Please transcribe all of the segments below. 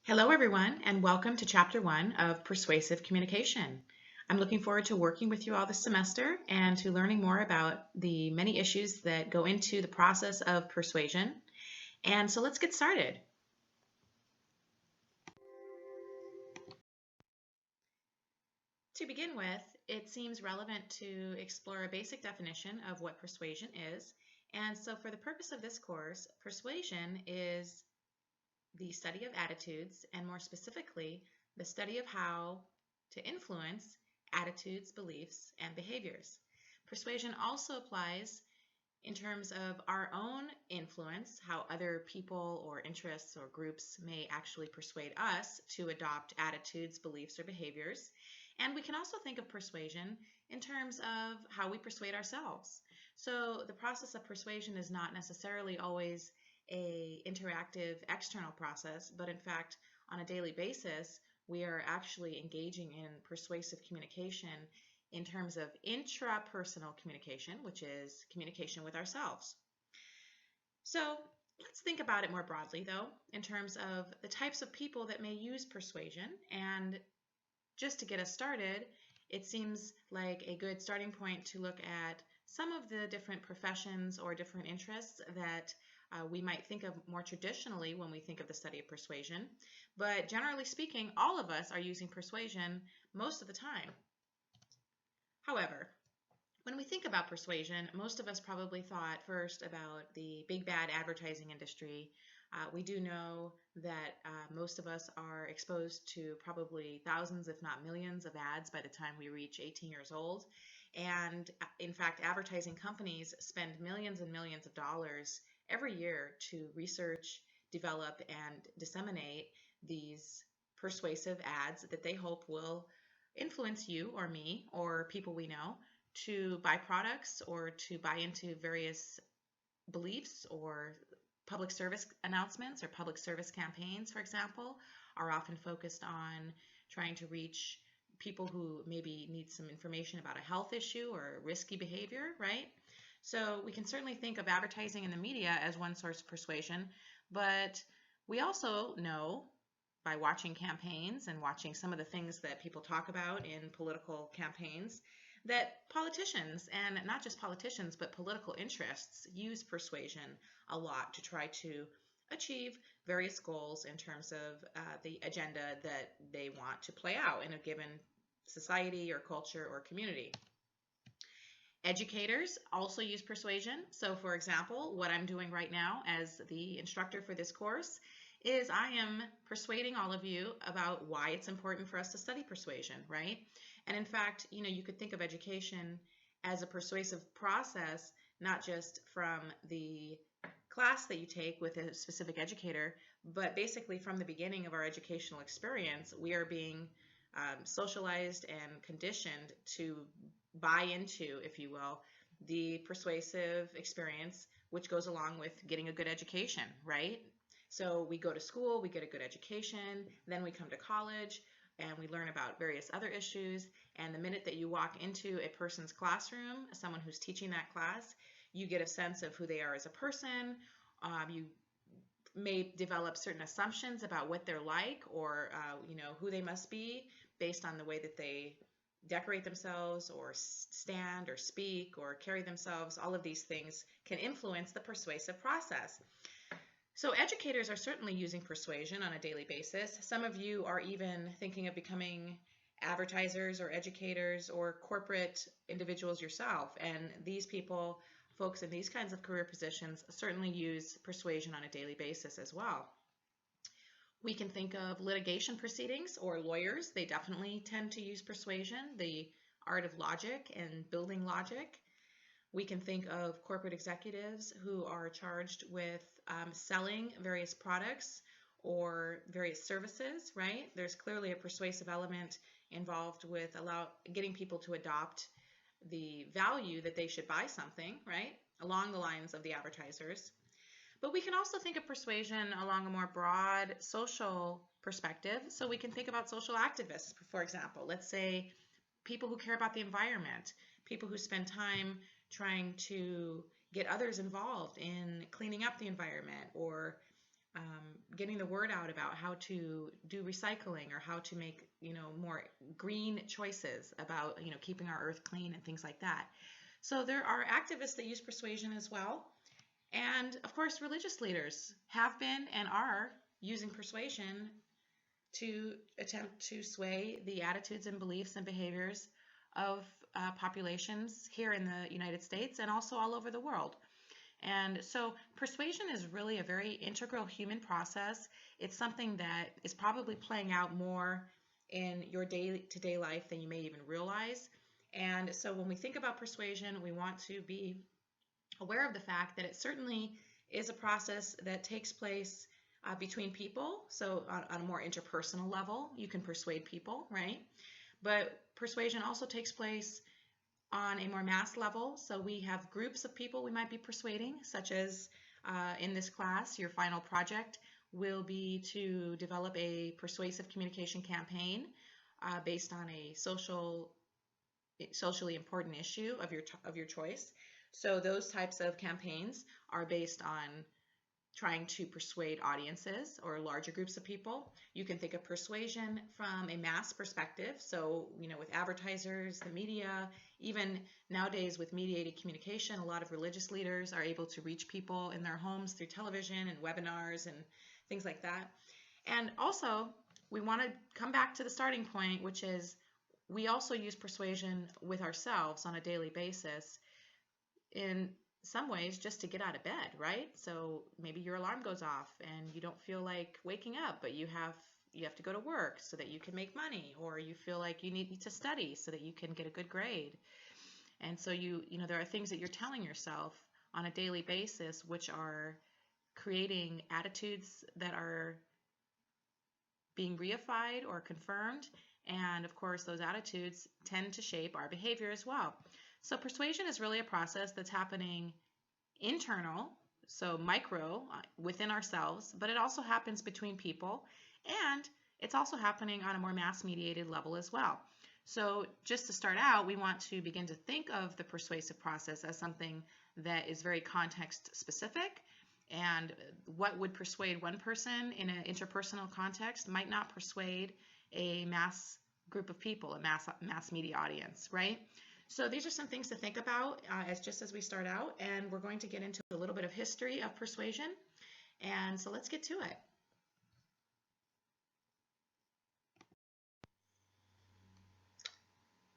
Hello, everyone, and welcome to Chapter 1 of Persuasive Communication. I'm looking forward to working with you all this semester and to learning more about the many issues that go into the process of persuasion. And so let's get started. To begin with, it seems relevant to explore a basic definition of what persuasion is. And so for the purpose of this course, persuasion is the study of attitudes, and more specifically, the study of how to influence attitudes, beliefs, and behaviors. Persuasion also applies in terms of our own influence, how other people or interests or groups may actually persuade us to adopt attitudes, beliefs, or behaviors. And we can also think of persuasion in terms of how we persuade ourselves. So the process of persuasion is not necessarily always a interactive external process, but in fact, on a daily basis, we are actually engaging in persuasive communication in terms of intrapersonal communication, which is communication with ourselves. So let's think about it more broadly, though, in terms of the types of people that may use persuasion. And just to get us started, it seems like a good starting point to look at some of the different professions or different interests that we might think of more traditionally when we think of the study of persuasion. But generally speaking, all of us are using persuasion most of the time. However, when we think about persuasion, most of us probably thought first about the big bad advertising industry. We do know that most of us are exposed to probably thousands, if not millions, of ads by the time we reach 18 years old. And in fact, advertising companies spend millions and millions of dollars every year to research, develop, and disseminate these persuasive ads that they hope will influence you or me or people we know to buy products or to buy into various beliefs. Or public service announcements or public service campaigns, for example, are often focused on trying to reach people who maybe need some information about a health issue or risky behavior, right? So we can certainly think of advertising in the media as one source of persuasion, but we also know by watching campaigns and watching some of the things that people talk about in political campaigns that politicians, and not just politicians, but political interests, use persuasion a lot to try to achieve various goals in terms of the agenda that they want to play out in a given society or culture or community. Educators also use persuasion. So for example, what I'm doing right now as the instructor for this course is I am persuading all of you about why it's important for us to study persuasion, right? And in fact, you could think of education as a persuasive process, not just from the class that you take with a specific educator, but basically from the beginning of our educational experience, we are being socialized and conditioned to buy into, if you will, the persuasive experience, which goes along with getting a good education, right? So we go to school, we get a good education, then we come to college, and we learn about various other issues. And the minute that you walk into a person's classroom, someone who's teaching that class, you get a sense of who they are as a person. You may develop certain assumptions about what they're like, or who they must be based on the way that they decorate themselves or stand or speak or carry themselves. All of these things can influence the persuasive process. So educators are certainly using persuasion on a daily basis. Some of you are even thinking of becoming advertisers or educators or corporate individuals yourself. And these people, folks in these kinds of career positions, certainly use persuasion on a daily basis as well. We can think of litigation proceedings or lawyers. They definitely tend to use persuasion, the art of logic and building logic. We can think of corporate executives who are charged with selling various products or various services, right? There's clearly a persuasive element involved with getting people to adopt the value that they should buy something, right? Along the lines of the advertisers. But we can also think of persuasion along a more broad social perspective. So we can think about social activists, for example. Let's say people who care about the environment, people who spend time trying to get others involved in cleaning up the environment or getting the word out about how to do recycling or how to make, more green choices about, keeping our earth clean and things like that. So there are activists that use persuasion as well. And of course, religious leaders have been and are using persuasion to attempt to sway the attitudes and beliefs and behaviors of populations here in the United States and also all over the world. And so persuasion is really a very integral human process. It's something that is probably playing out more in your day-to-day life than you may even realize. And so when we think about persuasion, we want to be aware of the fact that it certainly is a process that takes place between people. So on a more interpersonal level, you can persuade people, right? But persuasion also takes place on a more mass level. So we have groups of people we might be persuading, such as in this class, your final project will be to develop a persuasive communication campaign based on a socially important issue of your choice. So those types of campaigns are based on trying to persuade audiences or larger groups of people. You can think of persuasion from a mass perspective. So, with advertisers, the media, even nowadays with mediated communication, a lot of religious leaders are able to reach people in their homes through television and webinars and things like that. And also, we want to come back to the starting point, which is we also use persuasion with ourselves on a daily basis. In some ways just to get out of bed, right? So maybe your alarm goes off and you don't feel like waking up, but you have to go to work so that you can make money, or you feel like you need to study so that you can get a good grade. And so there are things that you're telling yourself on a daily basis which are creating attitudes that are being reified or confirmed, and of course those attitudes tend to shape our behavior as well. So persuasion is really a process that's happening internal, so micro within ourselves, but it also happens between people, and it's also happening on a more mass mediated level as well. So just to start out, we want to begin to think of the persuasive process as something that is very context specific, and what would persuade one person in an interpersonal context might not persuade a mass group of people, a mass media audience, right? So these are some things to think about as we start out, and we're going to get into a little bit of history of persuasion. And so let's get to it.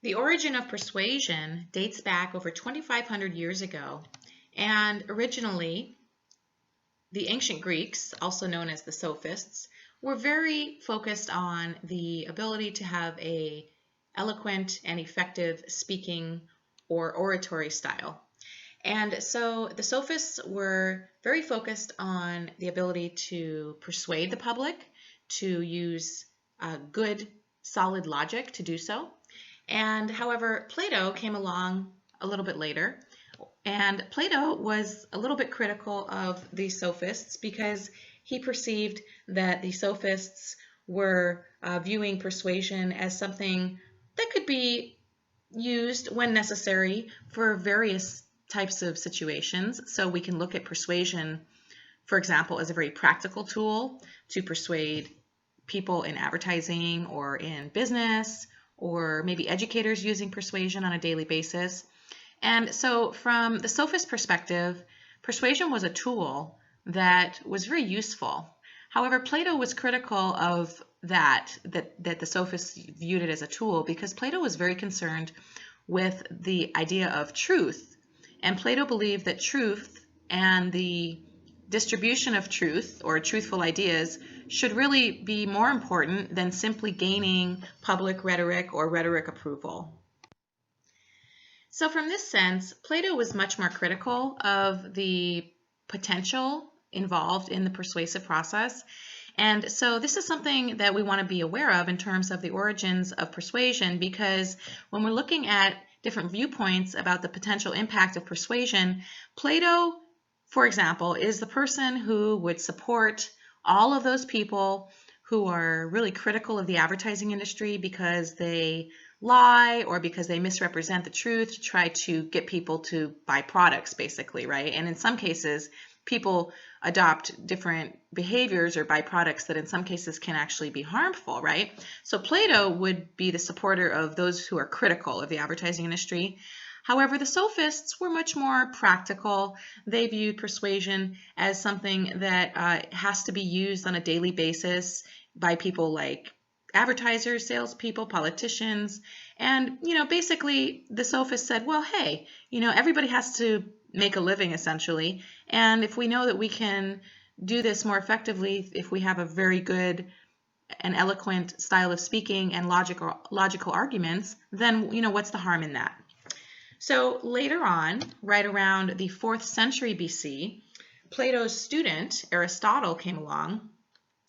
The origin of persuasion dates back over 2,500 years ago, and originally the ancient Greeks, also known as the sophists, were very focused on the ability to have a eloquent and effective speaking or oratory style. And so the sophists were very focused on the ability to persuade the public, to use good, solid logic to do so. And however, Plato came along a little bit later, and Plato was a little bit critical of the sophists because he perceived that the sophists were viewing persuasion as something that could be used when necessary for various types of situations. So we can look at persuasion, for example, as a very practical tool to persuade people in advertising or in business, or maybe educators using persuasion on a daily basis. And so from the sophist perspective, persuasion was a tool that was very useful. However, Plato was critical of that the sophists viewed it as a tool because Plato was very concerned with the idea of truth. And Plato believed that truth and the distribution of truth or truthful ideas should really be more important than simply gaining public rhetoric or rhetoric approval. So from this sense, Plato was much more critical of the potential involved in the persuasive process. And so this is something that we want to be aware of in terms of the origins of persuasion, because when we're looking at different viewpoints about the potential impact of persuasion, Plato, for example, is the person who would support all of those people who are really critical of the advertising industry because they lie or because they misrepresent the truth to try to get people to buy products, basically, right? And in some cases, people adopt different behaviors or byproducts that in some cases can actually be harmful, right? So Plato would be the supporter of those who are critical of the advertising industry. However, the sophists were much more practical. They viewed persuasion as something that has to be used on a daily basis by people like advertisers, salespeople, politicians. And, basically the sophists said, well, hey, everybody has to make a living essentially. And if we know that we can do this more effectively, if we have a very good and eloquent style of speaking and logical arguments, then, what's the harm in that? So later on, right around the 4th century BC, Plato's student, Aristotle, came along.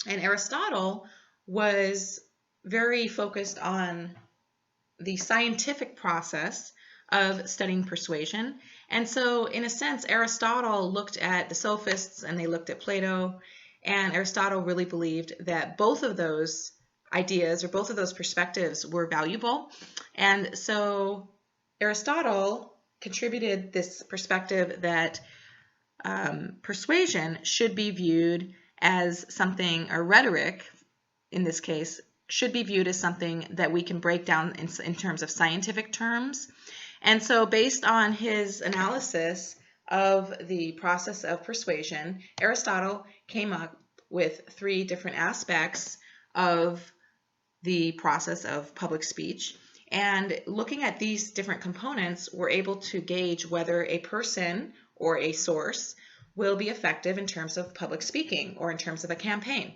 And Aristotle was very focused on the scientific process of studying persuasion. And so, in a sense, Aristotle looked at the sophists and they looked at Plato, and Aristotle really believed that both of those ideas or both of those perspectives were valuable. And so Aristotle contributed this perspective that persuasion should be viewed as something, or rhetoric in this case, should be viewed as something that we can break down in terms of scientific terms. And so based on his analysis of the process of persuasion, Aristotle came up with 3 different aspects of the process of public speech. And looking at these different components, we're able to gauge whether a person or a source will be effective in terms of public speaking or in terms of a campaign.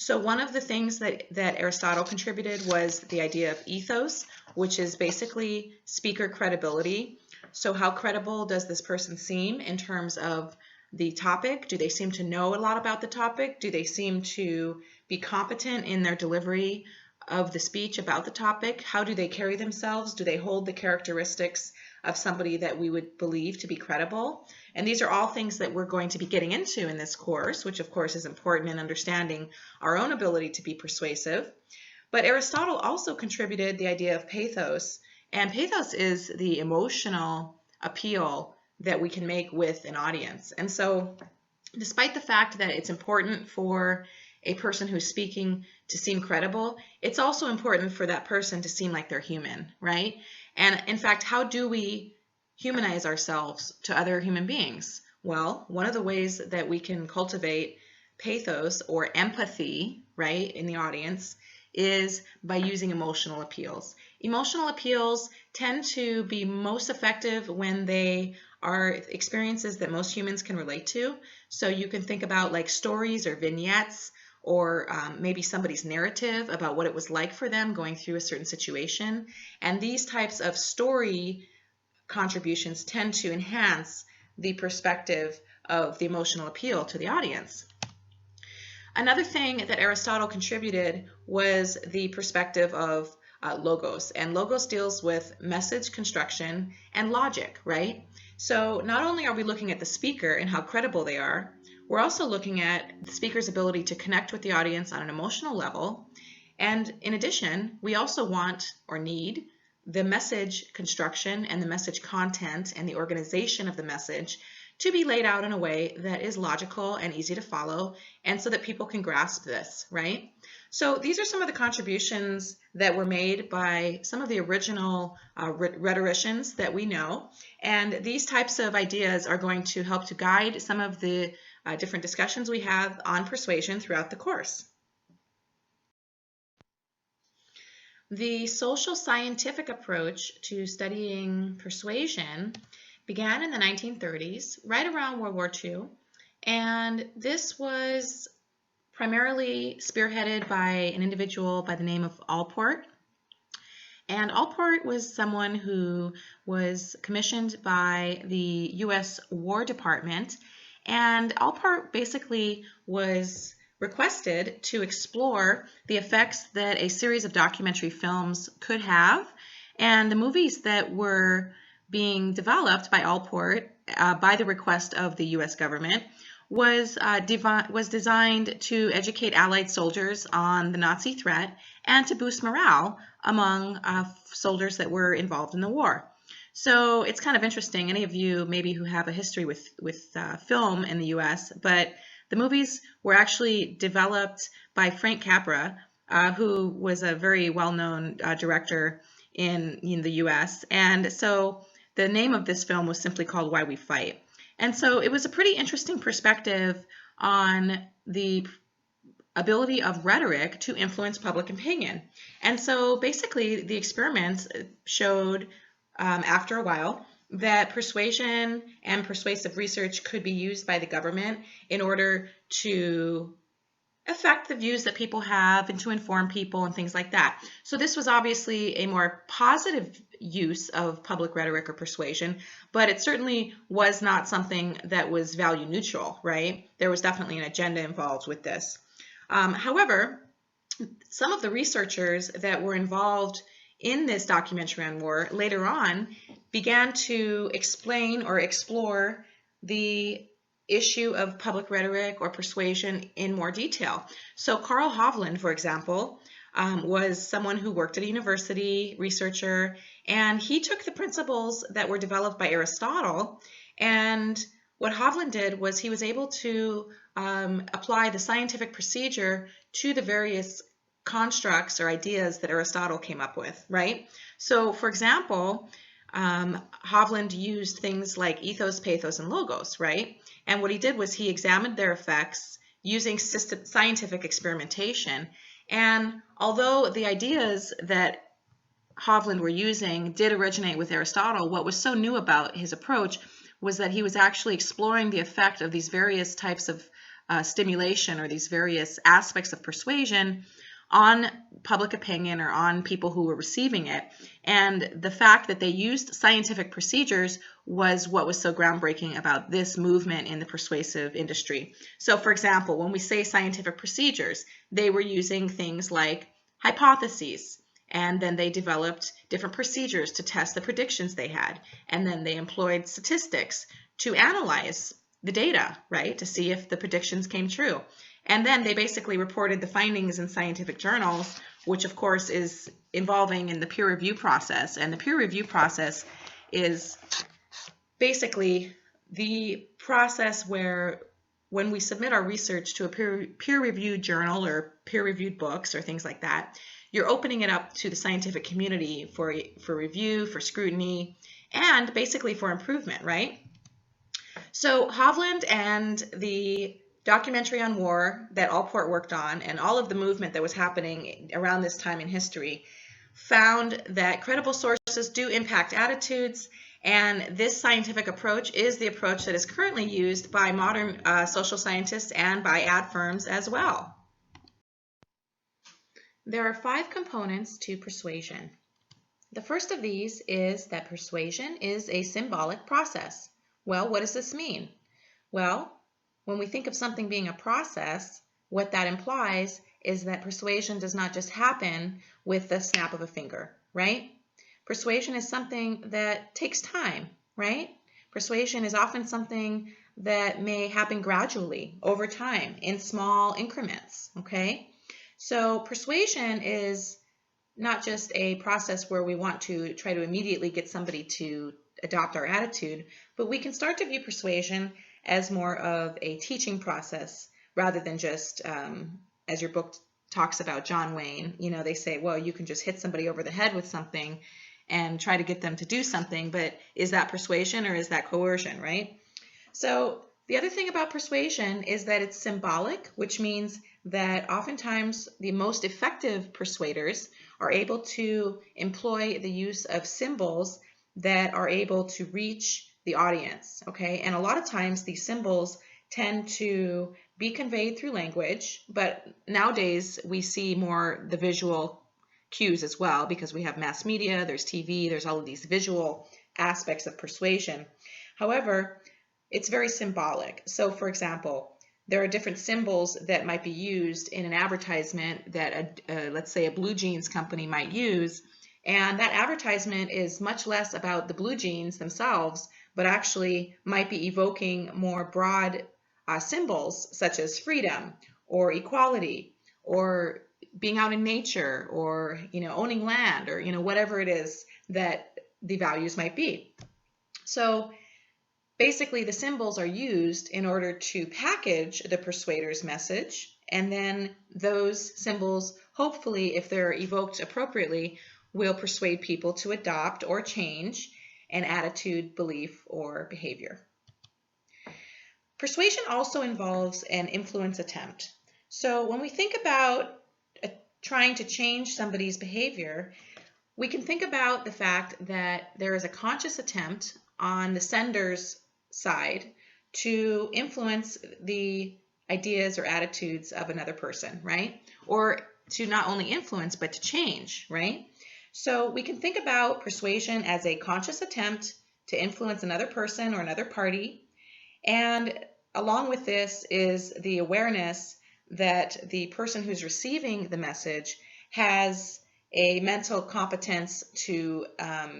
So one of the things that Aristotle contributed was the idea of ethos, which is basically speaker credibility. So how credible does this person seem in terms of the topic? Do they seem to know a lot about the topic? Do they seem to be competent in their delivery of the speech about the topic? How do they carry themselves? Do they hold the characteristics of somebody that we would believe to be credible? And these are all things that we're going to be getting into in this course, which of course is important in understanding our own ability to be persuasive. But Aristotle also contributed the idea of pathos, and pathos is the emotional appeal that we can make with an audience. And so despite the fact that it's important for a person who's speaking to seem credible, it's also important for that person to seem like they're human, right? And in fact, how do we humanize ourselves to other human beings? Well, one of the ways that we can cultivate pathos or empathy, right, in the audience is by using emotional appeals. Emotional appeals tend to be most effective when they are experiences that most humans can relate to. So you can think about like stories or vignettes, or maybe somebody's narrative about what it was like for them going through a certain situation. And these types of story contributions tend to enhance the perspective of the emotional appeal to the audience. Another thing that Aristotle contributed was the perspective of logos. And logos deals with message construction and logic, right? So not only are we looking at the speaker and how credible they are, we're also looking at the speaker's ability to connect with the audience on an emotional level. And in addition, we also want or need the message construction and the message content and the organization of the message to be laid out in a way that is logical and easy to follow, and so that people can grasp this, right? So these are some of the contributions that were made by some of the original rhetoricians that we know, and these types of ideas are going to help to guide some of the different discussions we have on persuasion throughout the course. The social scientific approach to studying persuasion began in the 1930s, right around World War II, and this was primarily spearheaded by an individual by the name of Allport. And Allport was someone who was commissioned by the U.S. War Department, and Allport basically was requested to explore the effects that a series of documentary films could have, and the movies that were being developed by Allport by the request of the U.S. government was designed to educate Allied soldiers on the Nazi threat and to boost morale among soldiers that were involved in the war. So it's kind of interesting, any of you maybe who have a history with film in the US, but the movies were actually developed by Frank Capra, who was a very well-known director in the US. And so the name of this film was simply called Why We Fight. And so it was a pretty interesting perspective on the ability of rhetoric to influence public opinion. And so basically the experiments showed after a while that persuasion and persuasive research could be used by the government in order to affect the views that people have and to inform people and things like that. So this was obviously a more positive use of public rhetoric or persuasion, but it certainly was not something that was value neutral, right? There was definitely an agenda involved with this. However, some of the researchers that were involved in this documentary on war later on began to explain or explore the issue of public rhetoric or persuasion in more detail. So Carl Hovland, for example, was someone who worked at a university, researcher, and he took the principles that were developed by Aristotle, and what Hovland did was he was able to apply the scientific procedure to the various constructs or ideas that Aristotle came up with, right? So, for example, Hovland used things like ethos, pathos, and logos, right? And what he did was he examined their effects using scientific experimentation. And although the ideas that Hovland were using did originate with Aristotle, what was so new about his approach was that he was actually exploring the effect of these various types of stimulation or these various aspects of persuasion on public opinion or on people who were receiving it. And the fact that they used scientific procedures was what was so groundbreaking about this movement in the persuasive industry. So, for example, when we say scientific procedures, they were using things like hypotheses, and then they developed different procedures to test the predictions they had. And then they employed statistics to analyze the data, right, to see if the predictions came true. And then they basically reported the findings in scientific journals, which of course is involving in the peer review process. And the peer review process is basically the process where when we submit our research to a peer-reviewed journal or peer-reviewed books or things like that, you're opening it up to the scientific community for review, for scrutiny, and basically for improvement, right? So Hovland and the documentary on war that Allport worked on and all of the movement that was happening around this time in history found that credible sources do impact attitudes, and this scientific approach is the approach that is currently used by modern social scientists and by ad firms as well. There are 5 components to persuasion. The first of these is that persuasion is a symbolic process. Well, what does this mean? Well, when we think of something being a process, what that implies is that persuasion does not just happen with the snap of a finger, right? Persuasion is something that takes time, right? Persuasion is often something that may happen gradually over time in small increments, okay? So persuasion is not just a process where we want to try to immediately get somebody to adopt our attitude, but we can start to view persuasion as more of a teaching process rather than just, as your book talks about John Wayne, you know, they say, well, you can just hit somebody over the head with something and try to get them to do something, but is that persuasion or is that coercion, right? So the other thing about persuasion is that it's symbolic, which means that oftentimes the most effective persuaders are able to employ the use of symbols that are able to reach the audience, okay? And a lot of times these symbols tend to be conveyed through language, but nowadays we see more the visual cues as well because we have mass media, there's TV, there's all of these visual aspects of persuasion. However, it's very symbolic. So for example, there are different symbols that might be used in an advertisement that, let's say, a blue jeans company might use. And that advertisement is much less about the blue jeans themselves, but actually might be evoking more broad symbols such as freedom or equality or being out in nature or, you know, owning land or, you know, whatever it is that the values might be. So basically, the symbols are used in order to package the persuader's message, and then those symbols, hopefully, if they're evoked appropriately, will persuade people to adopt or change an attitude, belief, or behavior. Persuasion also involves an influence attempt. So when we think about trying to change somebody's behavior, we can think about the fact that there is a conscious attempt on the sender's side to influence the ideas or attitudes of another person, right? Or to not only influence, but to change, right? So we can think about persuasion as a conscious attempt to influence another person or another party. And along with this is the awareness that the person who's receiving the message has a mental competence to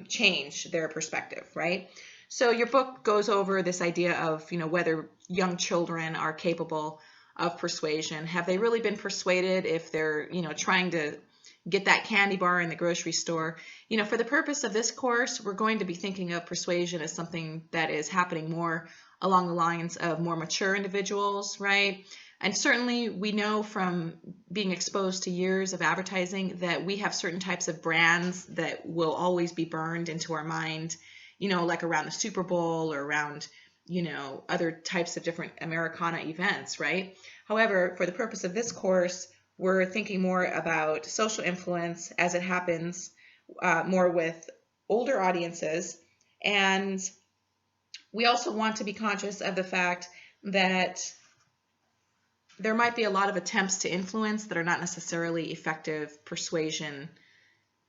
change their perspective, right? So your book goes over this idea of, whether young children are capable of persuasion. Have they really been persuaded if they're, trying to get that candy bar in the grocery store? For the purpose of this course, we're going to be thinking of persuasion as something that is happening more along the lines of more mature individuals, right? And certainly we know from being exposed to years of advertising that we have certain types of brands that will always be burned into our mind, like around the Super Bowl or around, other types of different Americana events, right? However, for the purpose of this course, we're thinking more about social influence as it happens more with older audiences. And we also want to be conscious of the fact that there might be a lot of attempts to influence that are not necessarily effective persuasion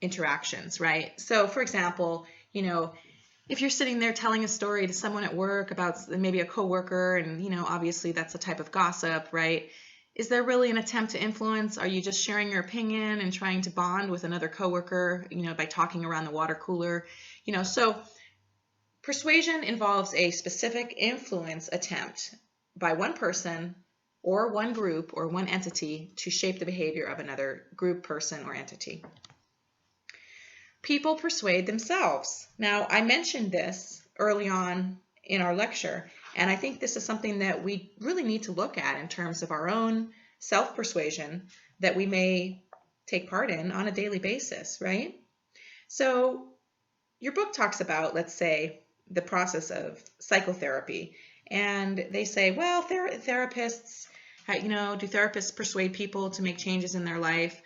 interactions, right? So, for example, if you're sitting there telling a story to someone at work about maybe a coworker, and, obviously that's a type of gossip, right? Is there really an attempt to influence? Are you just sharing your opinion and trying to bond with another coworker, by talking around the water cooler? So persuasion involves a specific influence attempt by one person or one group or one entity to shape the behavior of another group, person, or entity. People persuade themselves. Now, I mentioned this early on in our lecture, and I think this is something that we really need to look at in terms of our own self-persuasion that we may take part in on a daily basis, right? So your book talks about, let's say, the process of psychotherapy, and they say, well, therapists, do therapists persuade people to make changes in their life?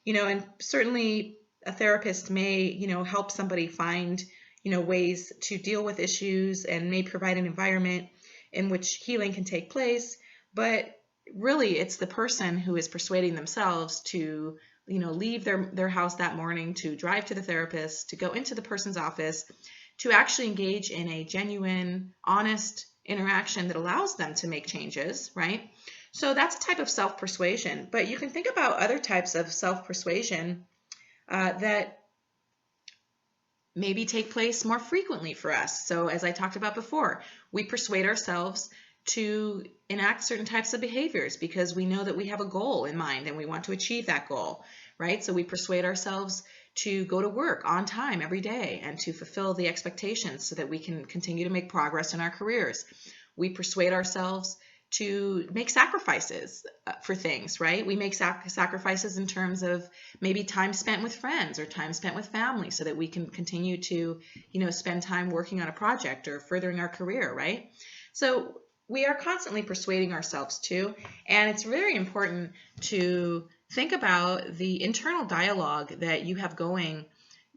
And certainly a therapist may, help somebody find, ways to deal with issues and may provide an environment in which healing can take place. But really, it's the person who is persuading themselves to, leave their house that morning, to drive to the therapist, to go into the person's office, to actually engage in a genuine, honest interaction that allows them to make changes, right? So that's a type of self-persuasion. But you can think about other types of self-persuasion that maybe take place more frequently for us. So as I talked about before, we persuade ourselves to enact certain types of behaviors because we know that we have a goal in mind and we want to achieve that goal, right? So we persuade ourselves to go to work on time every day and to fulfill the expectations so that we can continue to make progress in our careers. We persuade ourselves to make sacrifices for things, right? We make sacrifices in terms of maybe time spent with friends or time spent with family so that we can continue to, spend time working on a project or furthering our career, right? So we are constantly persuading ourselves too, and it's very important to think about the internal dialogue that you have going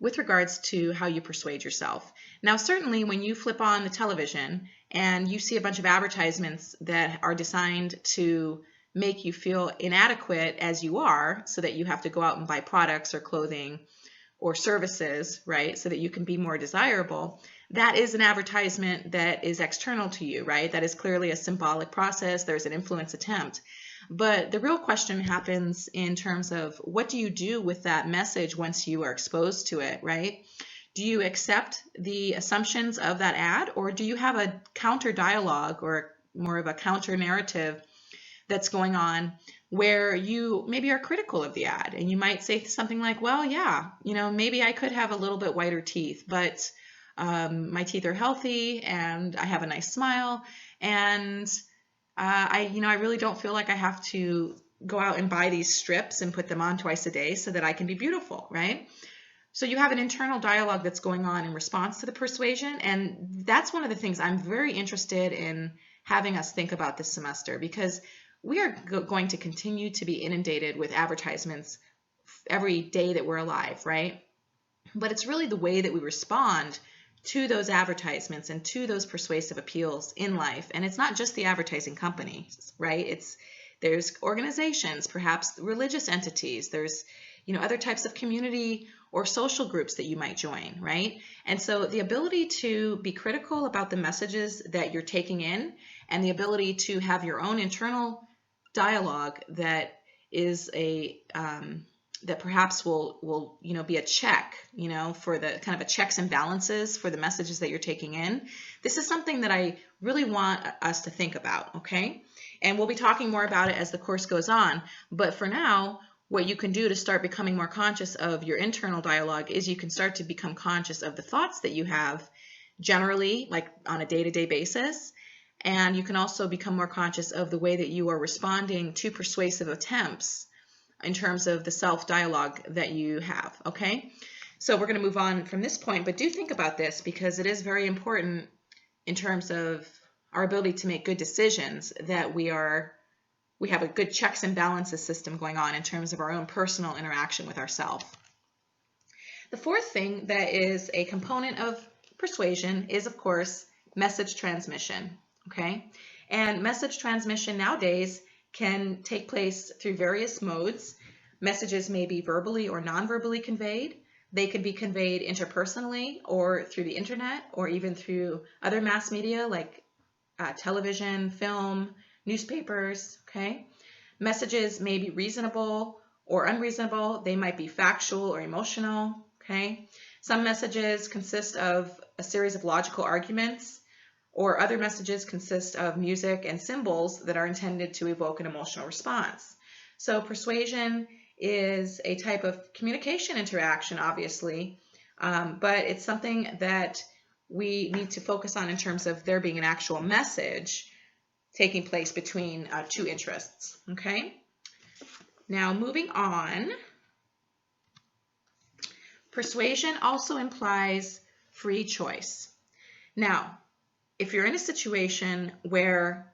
with regards to how you persuade yourself. Now, certainly when you flip on the television and you see a bunch of advertisements that are designed to make you feel inadequate as you are so that you have to go out and buy products or clothing or services, right, so that you can be more desirable, that is an advertisement that is external to you, right? That is clearly a symbolic process. There's an influence attempt. But the real question happens in terms of what do you do with that message once you are exposed to it, right? Do you accept the assumptions of that ad, or do you have a counter dialogue or more of a counter narrative that's going on where you maybe are critical of the ad, and you might say something like, well, yeah, maybe I could have a little bit whiter teeth, but my teeth are healthy and I have a nice smile, and I really don't feel like I have to go out and buy these strips and put them on twice a day so that I can be beautiful, right? So you have an internal dialogue that's going on in response to the persuasion, and that's one of the things I'm very interested in having us think about this semester, because we are going to continue to be inundated with advertisements every day that we're alive, right? But it's really the way that we respond to those advertisements and to those persuasive appeals in life. And it's not just the advertising companies, right? There's organizations, perhaps religious entities, there's other types of community or social groups that you might join, right? And so the ability to be critical about the messages that you're taking in, and the ability to have your own internal dialogue that is that perhaps will be a check, for the kind of a checks and balances for the messages that you're taking in. This is something that I really want us to think about, okay? And we'll be talking more about it as the course goes on. But for now, what you can do to start becoming more conscious of your internal dialogue is you can start to become conscious of the thoughts that you have generally, like on a day-to-day basis. And you can also become more conscious of the way that you are responding to persuasive attempts in terms of the self-dialogue that you have, okay? So we're going to move on from this point, but do think about this, because it is very important in terms of our ability to make good decisions, that we have a good checks and balances system going on in terms of our own personal interaction with ourselves. The fourth thing that is a component of persuasion is, of course, message transmission, okay? And message transmission nowadays can take place through various modes. Messages may be verbally or non-verbally conveyed. They can be conveyed interpersonally or through the internet, or even through other mass media like television, film, newspapers, okay? Messages may be reasonable or unreasonable. They might be factual or emotional, okay? Some messages consist of a series of logical arguments, or other messages consist of music and symbols that are intended to evoke an emotional response. So persuasion is a type of communication interaction, obviously, but it's something that we need to focus on in terms of there being an actual message taking place between two interests, okay? Now, moving on, persuasion also implies free choice. Now, if you're in a situation where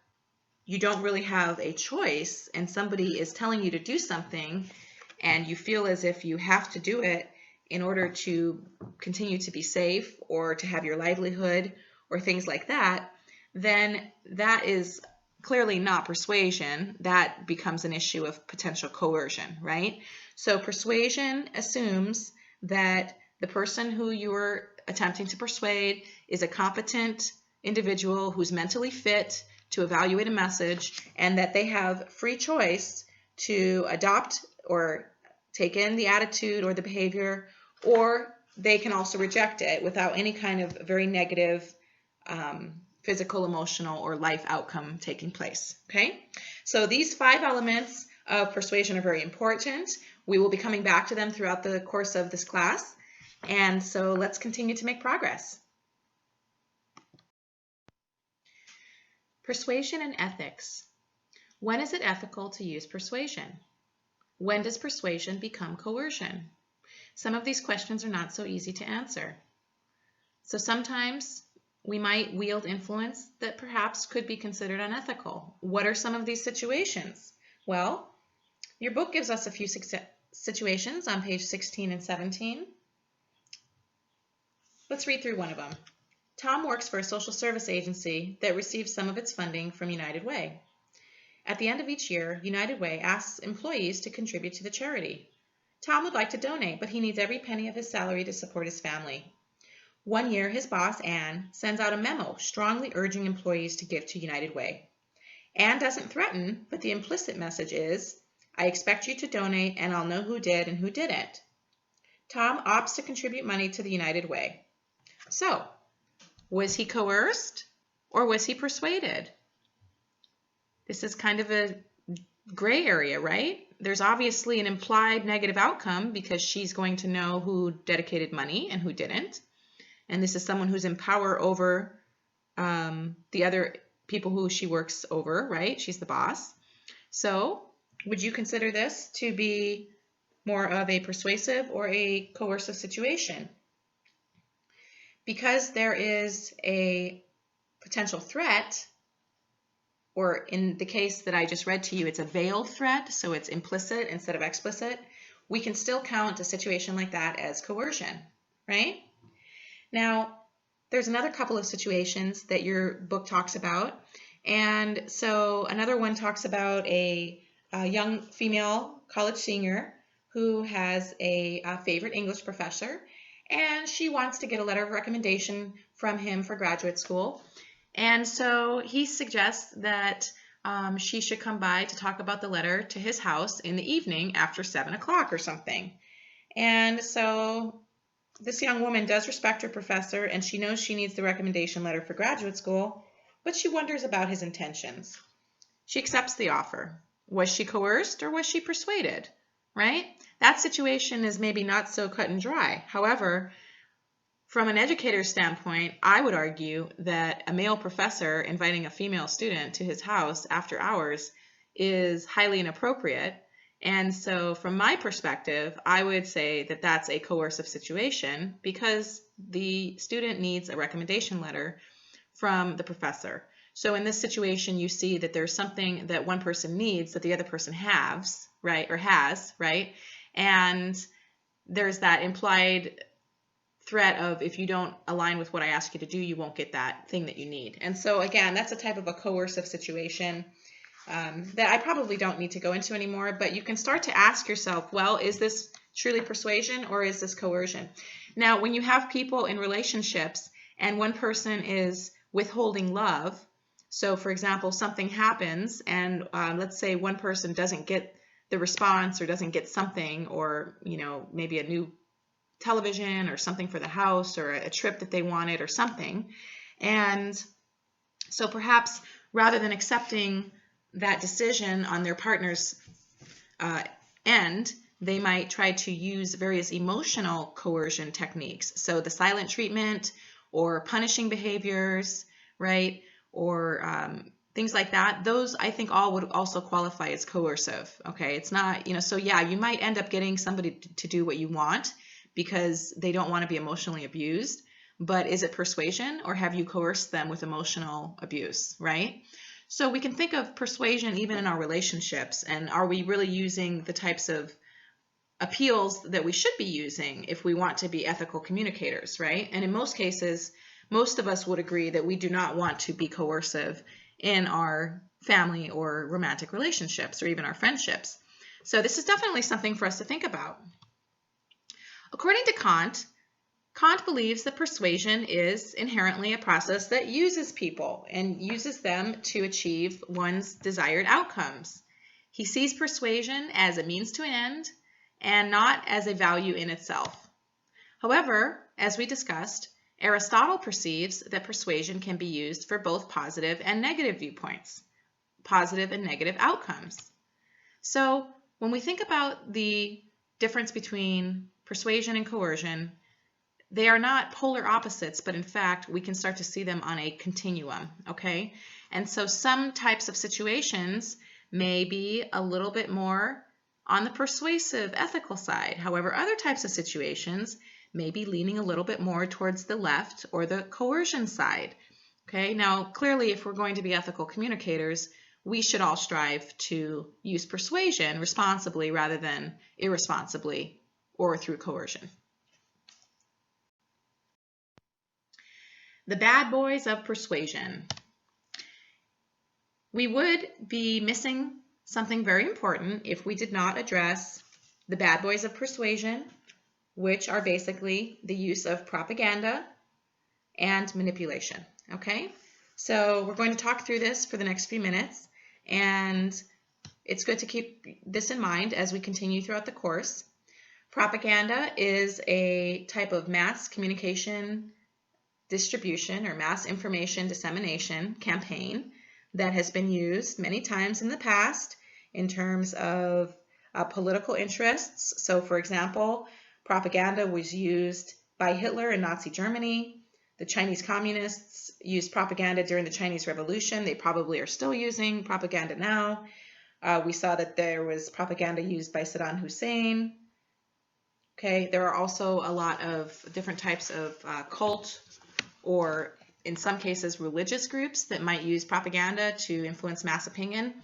you don't really have a choice and somebody is telling you to do something and you feel as if you have to do it in order to continue to be safe or to have your livelihood or things like that, then that is clearly not persuasion. That becomes an issue of potential coercion, right? So persuasion assumes that the person who you're attempting to persuade is a competent individual who's mentally fit to evaluate a message, and that they have free choice to adopt or take in the attitude or the behavior, or they can also reject it without any kind of very negative physical, emotional, or life outcome taking place, okay? So these 5 elements of persuasion are very important. We will be coming back to them throughout the course of this class, and so let's continue to make progress. Persuasion and ethics. When is it ethical to use persuasion? When does persuasion become coercion? Some of these questions are not so easy to answer. So sometimes we might wield influence that perhaps could be considered unethical. What are some of these situations? Well, your book gives us a few situations on page 16 and 17. Let's read through one of them. Tom works for a social service agency that receives some of its funding from United Way. At the end of each year, United Way asks employees to contribute to the charity. Tom would like to donate, but he needs every penny of his salary to support his family. One year, his boss, Anne, sends out a memo strongly urging employees to give to United Way. Anne doesn't threaten, but the implicit message is, I expect you to donate and I'll know who did and who didn't. Tom opts to contribute money to the United Way. So, was he coerced or was he persuaded? This is kind of a gray area, right? There's obviously an implied negative outcome because she's going to know who dedicated money and who didn't. And this is someone who's in power over the other people who she works over, right? She's the boss. So would you consider this to be more of a persuasive or a coercive situation? Because there is a potential threat, or in the case that I just read to you, it's a veiled threat, so it's implicit instead of explicit, we can still count a situation like that as coercion, right? Now, there's another couple of situations that your book talks about. And so another one talks about a young female college senior who has a favorite English professor, and she wants to get a letter of recommendation from him for graduate school. And so he suggests that she should come by to talk about the letter to his house in the evening after 7 o'clock or something. And so this young woman does respect her professor, and she knows she needs the recommendation letter for graduate school, but she wonders about his intentions. She accepts the offer. Was she coerced or was she persuaded, right? That situation is maybe not so cut and dry. However, from an educator's standpoint, I would argue that a male professor inviting a female student to his house after hours is highly inappropriate. And so from my perspective, I would say that that's a coercive situation because the student needs a recommendation letter from the professor. So in this situation, you see that there's something that one person needs that the other person has, right? And there's that implied threat of, if you don't align with what I ask you to do, you won't get that thing that you need. And so again, that's a type of a coercive situation that I probably don't need to go into anymore, but you can start to ask yourself, well, is this truly persuasion or is this coercion? Now, when you have people in relationships and one person is withholding love, so for example, something happens and let's say one person doesn't get the response or doesn't get something, or maybe a new television or something for the house or a trip that they wanted or something. And so perhaps rather than accepting that decision on their partner's end, they might try to use various emotional coercion techniques. So the silent treatment or punishing behaviors, right? Or things like that. Those, I think, all would also qualify as coercive. Okay, it's not, so yeah, you might end up getting somebody to do what you want because they don't want to be emotionally abused. But is it persuasion, or have you coerced them with emotional abuse, right? So we can think of persuasion even in our relationships, and are we really using the types of appeals that we should be using if we want to be ethical communicators, right? And in most cases, most of us would agree that we do not want to be coercive in our family or romantic relationships or even our friendships. So this is definitely something for us to think about. According to Kant, Kant believes that persuasion is inherently a process that uses people and uses them to achieve one's desired outcomes. He sees persuasion as a means to an end and not as a value in itself. However, as we discussed, Aristotle perceives that persuasion can be used for both positive and negative viewpoints, positive and negative outcomes. So when we think about the difference between persuasion and coercion, they are not polar opposites, but in fact, we can start to see them on a continuum, okay? And so some types of situations may be a little bit more on the persuasive, ethical side. However, other types of situations may be leaning a little bit more towards the left or the coercion side, okay? Now, clearly, if we're going to be ethical communicators, we should all strive to use persuasion responsibly rather than irresponsibly or through coercion. The bad boys of persuasion. We would be missing something very important if we did not address the bad boys of persuasion, which are basically the use of propaganda and manipulation, okay? So we're going to talk through this for the next few minutes, and it's good to keep this in mind as we continue throughout the course. Propaganda is a type of mass communication distribution or mass information dissemination campaign that has been used many times in the past in terms of political interests. So, for example, propaganda was used by Hitler in Nazi Germany. The Chinese communists used propaganda during the Chinese Revolution. They probably are still using propaganda now. We saw that there was propaganda used by Saddam Hussein. Okay, there are also a lot of different types of cult, or in some cases religious groups, that might use propaganda to influence mass opinion.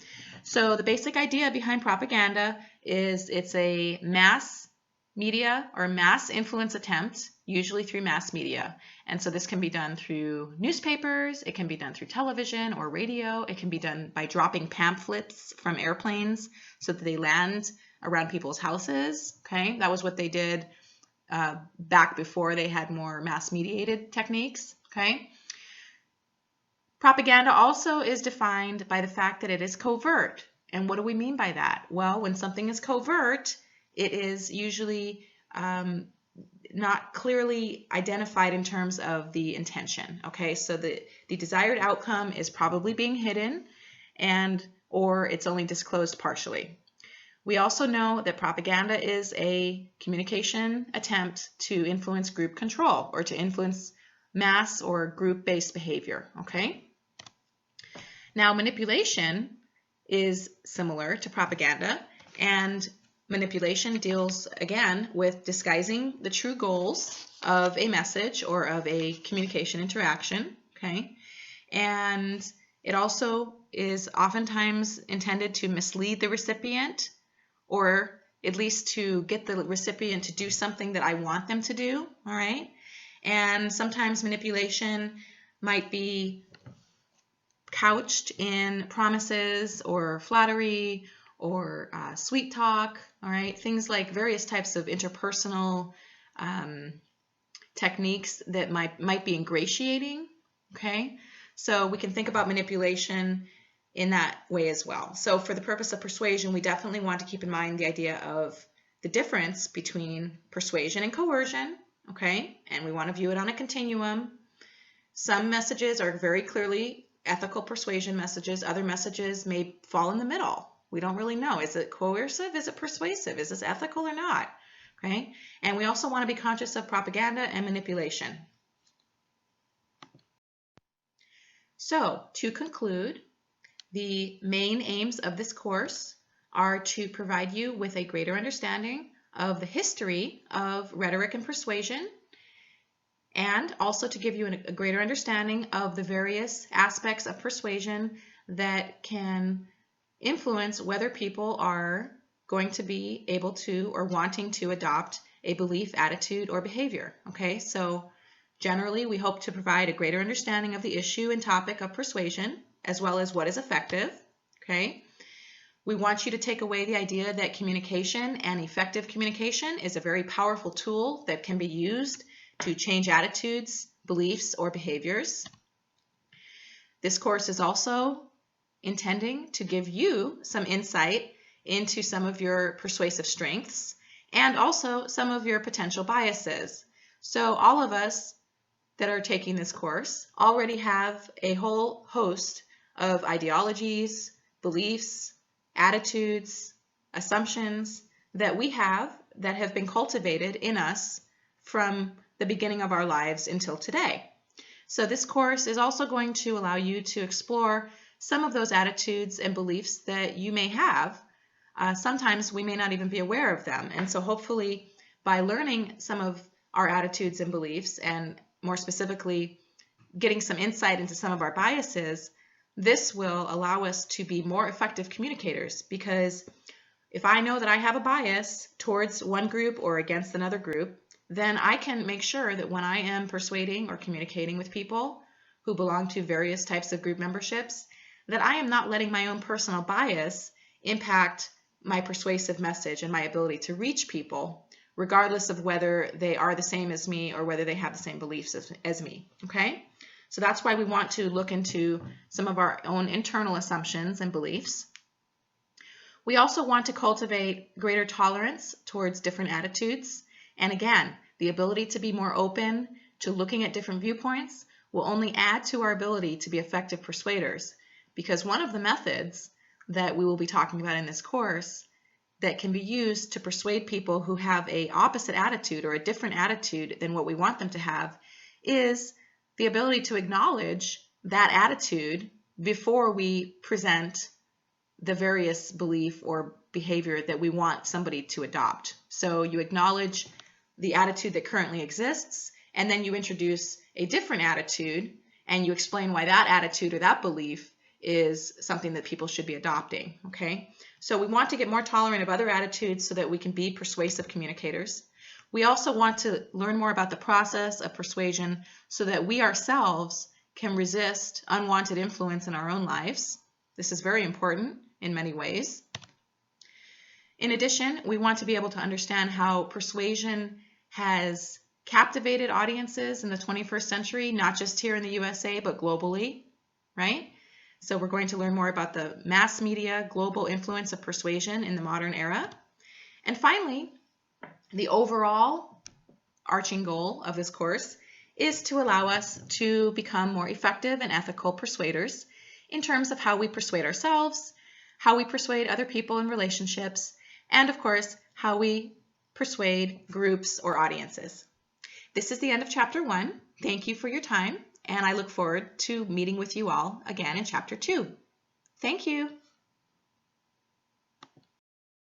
So the basic idea behind propaganda is it's a mass media or mass influence attempt, usually through mass media. And so this can be done through newspapers, it can be done through television or radio, it can be done by dropping pamphlets from airplanes so that they land around people's houses. Okay, that was what they did back before they had more mass mediated techniques. Okay. Propaganda also is defined by the fact that it is covert. And what do we mean by that? Well, when something is covert, it is usually not clearly identified in terms of the intention. Okay, so the desired outcome is probably being hidden, or it's only disclosed partially. We also know that propaganda is a communication attempt to influence group control or to influence mass or group-based behavior. Okay. Now, manipulation is similar to propaganda, and manipulation deals, again, with disguising the true goals of a message or of a communication interaction, okay? And it also is oftentimes intended to mislead the recipient, or at least to get the recipient to do something that I want them to do, all right? And sometimes manipulation might be couched in promises or flattery or sweet talk, all right? Things like various types of interpersonal techniques that might be ingratiating, okay? So we can think about manipulation in that way as well. So for the purpose of persuasion, we definitely want to keep in mind the idea of the difference between persuasion and coercion, okay? And we want to view it on a continuum. Some messages are very clearly ethical persuasion messages. Other messages may fall in the middle. We don't really know. Is it coercive? Is it persuasive? Is this ethical or not? Okay. And we also want to be conscious of propaganda and manipulation. So to conclude, the main aims of this course are to provide you with a greater understanding of the history of rhetoric and persuasion, and also to give you a greater understanding of the various aspects of persuasion that can influence whether people are going to be able to or wanting to adopt a belief, attitude, or behavior. Okay, so generally we hope to provide a greater understanding of the issue and topic of persuasion, as well as what is effective. Okay, we want you to take away the idea that communication and effective communication is a very powerful tool that can be used to change attitudes, beliefs, or behaviors. This course is also intending to give you some insight into some of your persuasive strengths and also some of your potential biases. So all of us that are taking this course already have a whole host of ideologies, beliefs, attitudes, assumptions that we have that have been cultivated in us from the beginning of our lives until today. So this course is also going to allow you to explore some of those attitudes and beliefs that you may have. Sometimes we may not even be aware of them. And so hopefully by learning some of our attitudes and beliefs, and more specifically getting some insight into some of our biases, this will allow us to be more effective communicators. Because if I know that I have a bias towards one group or against another group, then I can make sure that when I am persuading or communicating with people who belong to various types of group memberships, that I am not letting my own personal bias impact my persuasive message and my ability to reach people, regardless of whether they are the same as me or whether they have the same beliefs as me. Okay? So that's why we want to look into some of our own internal assumptions and beliefs. We also want to cultivate greater tolerance towards different attitudes. And again, the ability to be more open to looking at different viewpoints will only add to our ability to be effective persuaders. Because one of the methods that we will be talking about in this course that can be used to persuade people who have an opposite attitude or a different attitude than what we want them to have is the ability to acknowledge that attitude before we present the various belief or behavior that we want somebody to adopt. So you acknowledge the attitude that currently exists, and then you introduce a different attitude, and you explain why that attitude or that belief is something that people should be adopting, okay? So we want to get more tolerant of other attitudes so that we can be persuasive communicators. We also want to learn more about the process of persuasion so that we ourselves can resist unwanted influence in our own lives. This is very important in many ways. In addition, we want to be able to understand how persuasion has captivated audiences in the 21st century, not just here in the USA, but globally, right? So we're going to learn more about the mass media global influence of persuasion in the modern era. And finally, the overall arching goal of this course is to allow us to become more effective and ethical persuaders in terms of how we persuade ourselves, how we persuade other people in relationships, and of course, how we persuade groups or audiences. This is the end of Chapter 1. Thank you for your time, and I look forward to meeting with you all again in Chapter 2. Thank you.